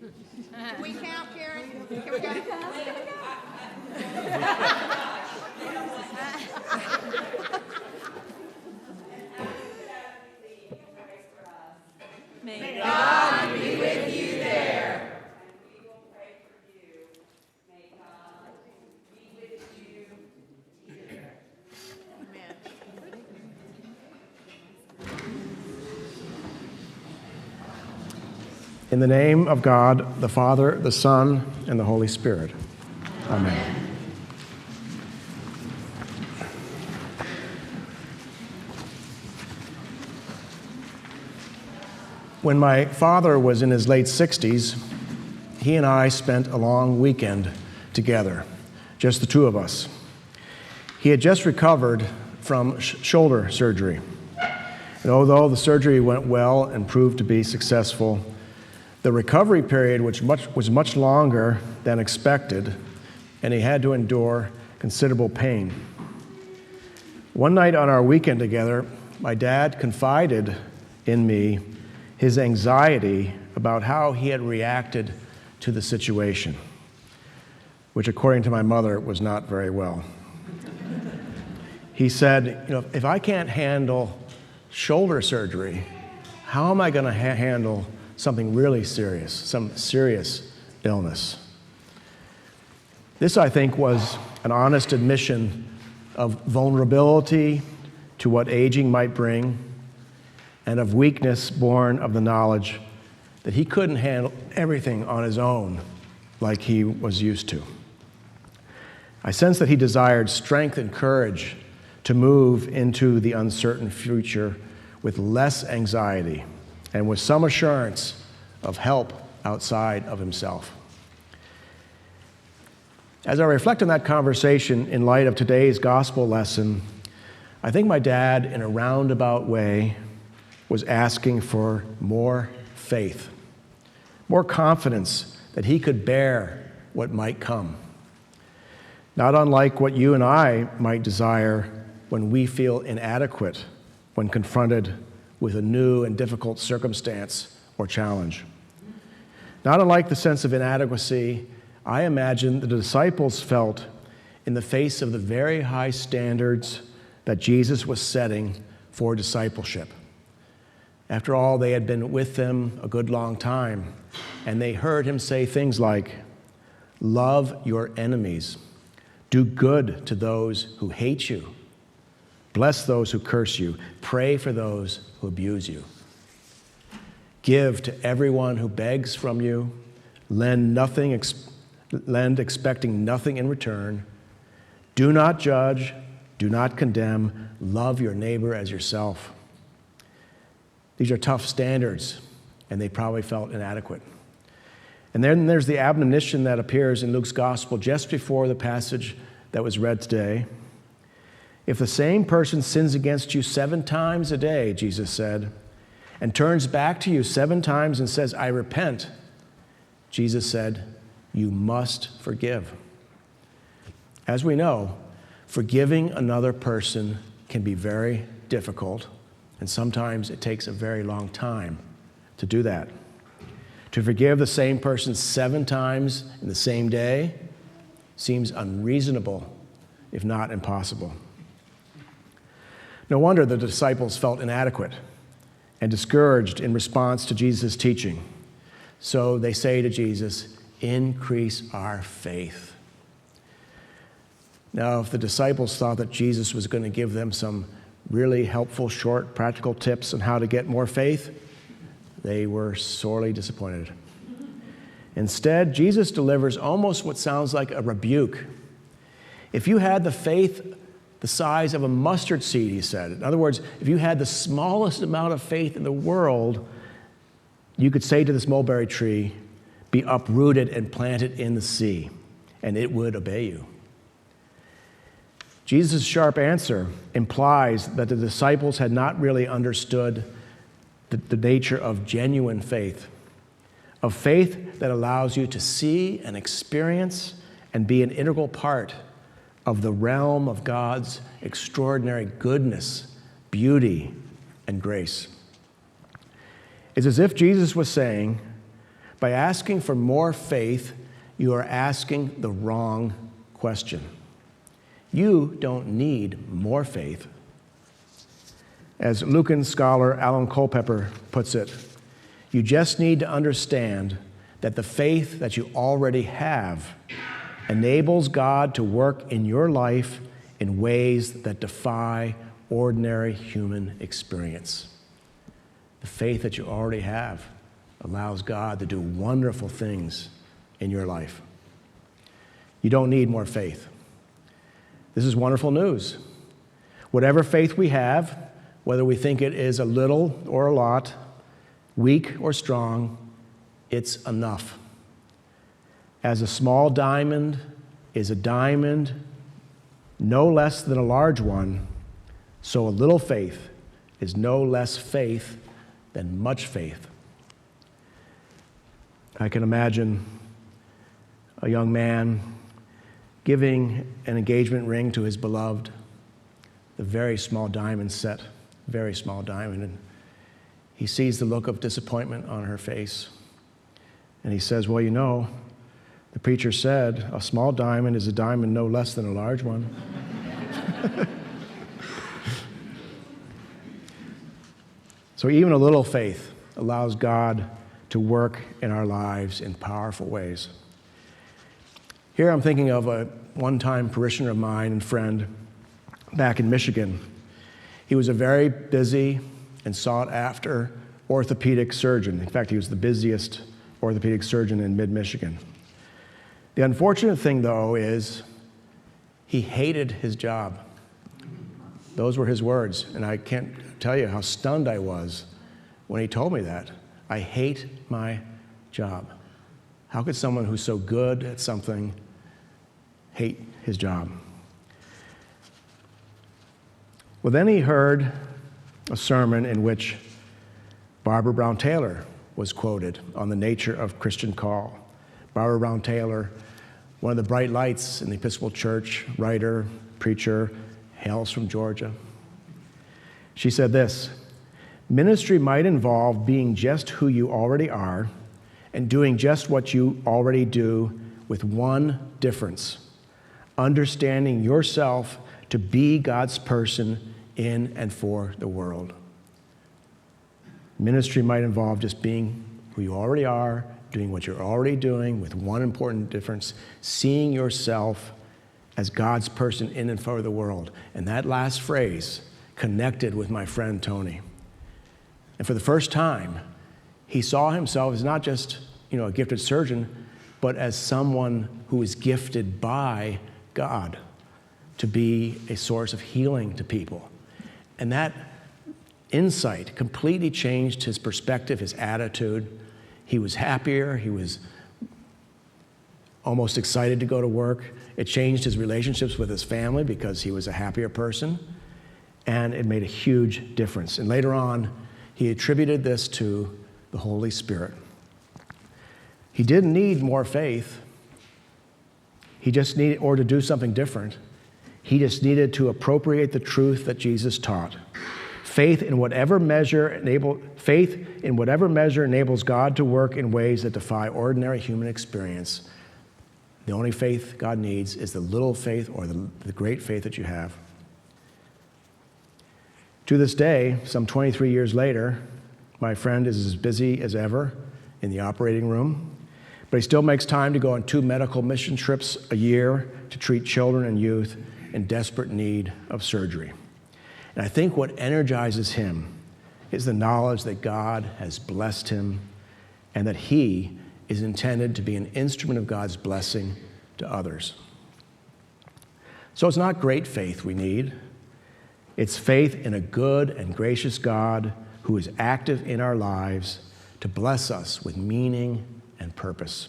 Can we count, Karen? Can we count? May God be with you there. And we will pray for you. May God be with you here. Amen. In the name of God, the Father, the Son, and the Holy Spirit. Amen. When my father was in his late 60s, he and I spent a long weekend together, just the two of us. He had just recovered from shoulder surgery. And although the surgery went well and proved to be successful, the recovery period was much longer than expected, and he had to endure considerable pain. One night on our weekend together, my dad confided in me his anxiety about how he had reacted to the situation, which according to my mother was not very well. He said, if I can't handle shoulder surgery, how am I going to handle something really serious, some serious illness? This, I think, was an honest admission of vulnerability to what aging might bring, and of weakness born of the knowledge that he couldn't handle everything on his own like he was used to. I sense that he desired strength and courage to move into the uncertain future with less anxiety and with some assurance of help outside of himself. As I reflect on that conversation in light of today's gospel lesson, I think my dad, in a roundabout way, was asking for more faith, more confidence that he could bear what might come. Not unlike what you and I might desire when we feel inadequate when confronted with a new and difficult circumstance or challenge. Not unlike the sense of inadequacy I imagine the disciples felt in the face of the very high standards that Jesus was setting for discipleship. After all, they had been with them a good long time, and they heard him say things like, "Love your enemies, do good to those who hate you, bless those who curse you, pray for those who abuse you. Give to everyone who begs from you, lend expecting nothing in return. Do not judge, do not condemn, love your neighbor as yourself." These are tough standards, and they probably felt inadequate. And then there's the admonition that appears in Luke's gospel just before the passage that was read today. If the same person sins against you 7 times a day, Jesus said, and turns back to you 7 times and says, "I repent," Jesus said, "you must forgive." As we know, forgiving another person can be very difficult, and sometimes it takes a very long time to do that. To forgive the same person 7 times in the same day seems unreasonable, if not impossible. No wonder the disciples felt inadequate and discouraged in response to Jesus' teaching. So they say to Jesus, "Increase our faith." Now, if the disciples thought that Jesus was going to give them some really helpful, short, practical tips on how to get more faith, they were sorely disappointed. Instead, Jesus delivers almost what sounds like a rebuke. If you had the faith the size of a mustard seed, he said. In other words, if you had the smallest amount of faith in the world, you could say to this mulberry tree, "Be uprooted and planted in the sea," and it would obey you. Jesus' sharp answer implies that the disciples had not really understood the nature of genuine faith, of faith that allows you to see and experience and be an integral part of the realm of God's extraordinary goodness, beauty, and grace. It's as if Jesus was saying, By asking for more faith, you are asking the wrong question. You don't need more faith. As Lucan scholar Alan Culpepper puts it, you just need to understand that the faith that you already have enables God to work in your life in ways that defy ordinary human experience. The faith that you already have allows God to do wonderful things in your life. You don't need more faith. This is wonderful news. Whatever faith we have, whether we think it is a little or a lot, weak or strong, it's enough. As a small diamond is a diamond no less than a large one, so a little faith is no less faith than much faith. I can imagine a young man giving an engagement ring to his beloved, the very small diamond set, very small diamond, and he sees the look of disappointment on her face. And he says, well, you know, the preacher said a small diamond is a diamond no less than a large one. So even a little faith allows God to work in our lives in powerful ways. Here I'm thinking of a one-time parishioner of mine and friend back in Michigan. He was a very busy and sought-after orthopedic surgeon. In fact, he was the busiest orthopedic surgeon in mid-Michigan. The unfortunate thing, though, is he hated his job. Those were his words, and I can't tell you how stunned I was when he told me that. I hate my job. How could someone who's so good at something hate his job? Well, then he heard a sermon in which Barbara Brown Taylor was quoted on the nature of Christian call. Barbara Brown Taylor, one of the bright lights in the Episcopal Church, writer, preacher, hails from Georgia. She said this: ministry might involve being just who you already are and doing just what you already do, with one difference: understanding yourself to be God's person in and for the world. Ministry might involve just being who you already are, doing what you're already doing, with one important difference: seeing yourself as God's person in and for the world. And that last phrase connected with my friend Tony. And for the first time, he saw himself as not just, a gifted surgeon, but as someone who is gifted by God to be a source of healing to people. And that insight completely changed his perspective, his attitude. He was happier. He was almost excited to go to work. It changed his relationships with his family because he was a happier person. And it made a huge difference. And later on, he attributed this to the Holy Spirit. He didn't need more faith. He just needed, or to do something different. He just needed to appropriate the truth that Jesus taught. Faith in whatever measure enables God to work in ways that defy ordinary human experience. The only faith God needs is the little faith or the great faith that you have. To this day, some 23 years later, my friend is as busy as ever in the operating room, but he still makes time to go on 2 medical mission trips a year to treat children and youth in desperate need of surgery. And I think what energizes him is the knowledge that God has blessed him and that he is intended to be an instrument of God's blessing to others. So it's not great faith we need. It's faith in a good and gracious God who is active in our lives to bless us with meaning and purpose.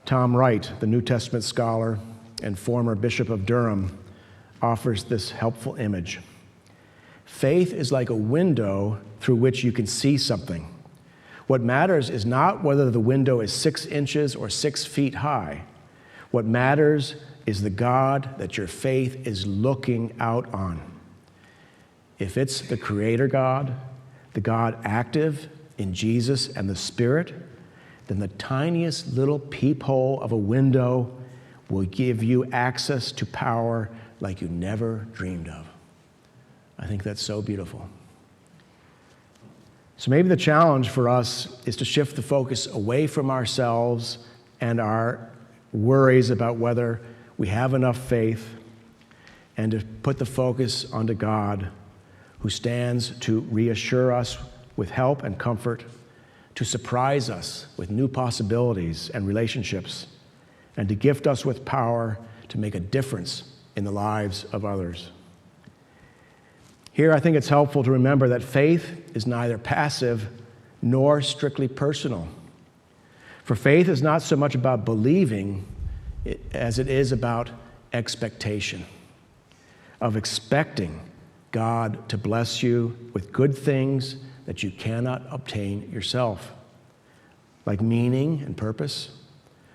Tom Wright, the New Testament scholar and former Bishop of Durham, offers this helpful image. Faith is like a window through which you can see something. What matters is not whether the window is 6 inches or 6 feet high. What matters is the God that your faith is looking out on. If it's the Creator God, the God active in Jesus and the Spirit, then the tiniest little peephole of a window will give you access to power like you never dreamed of. I think that's so beautiful. So maybe the challenge for us is to shift the focus away from ourselves and our worries about whether we have enough faith, and to put the focus onto God, who stands to reassure us with help and comfort, to surprise us with new possibilities and relationships, and to gift us with power to make a difference in the lives of others. Here, I think it's helpful to remember that faith is neither passive nor strictly personal. For faith is not so much about believing as it is about expectation, of expecting God to bless you with good things that you cannot obtain yourself, like meaning and purpose,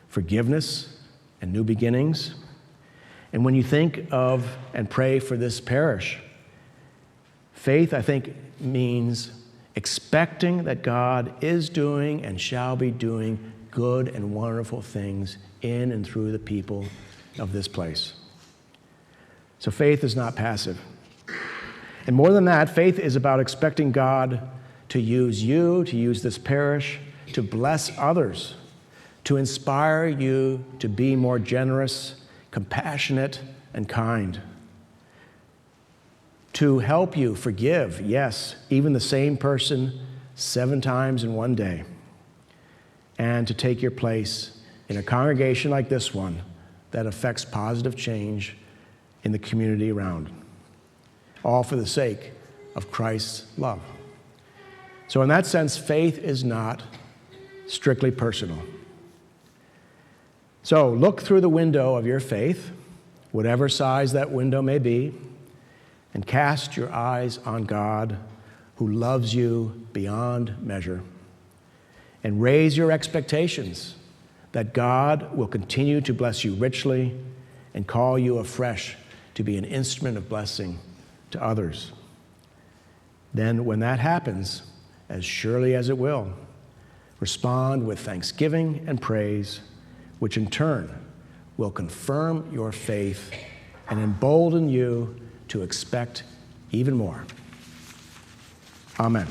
forgiveness and new beginnings. And when you think of and pray for this parish, faith, I think, means expecting that God is doing and shall be doing good and wonderful things in and through the people of this place. So faith is not passive. And more than that, faith is about expecting God to use you, to use this parish, to bless others, to inspire you to be more generous, compassionate, and kind, to help you forgive, yes, even the same person 7 times in one day, and to take your place in a congregation like this one that affects positive change in the community around, all for the sake of Christ's love. So in that sense, faith is not strictly personal. So look through the window of your faith, whatever size that window may be, and cast your eyes on God, who loves you beyond measure, and raise your expectations that God will continue to bless you richly and call you afresh to be an instrument of blessing to others. Then when that happens, as surely as it will, respond with thanksgiving and praise, which in turn will confirm your faith and embolden you to expect even more. Amen.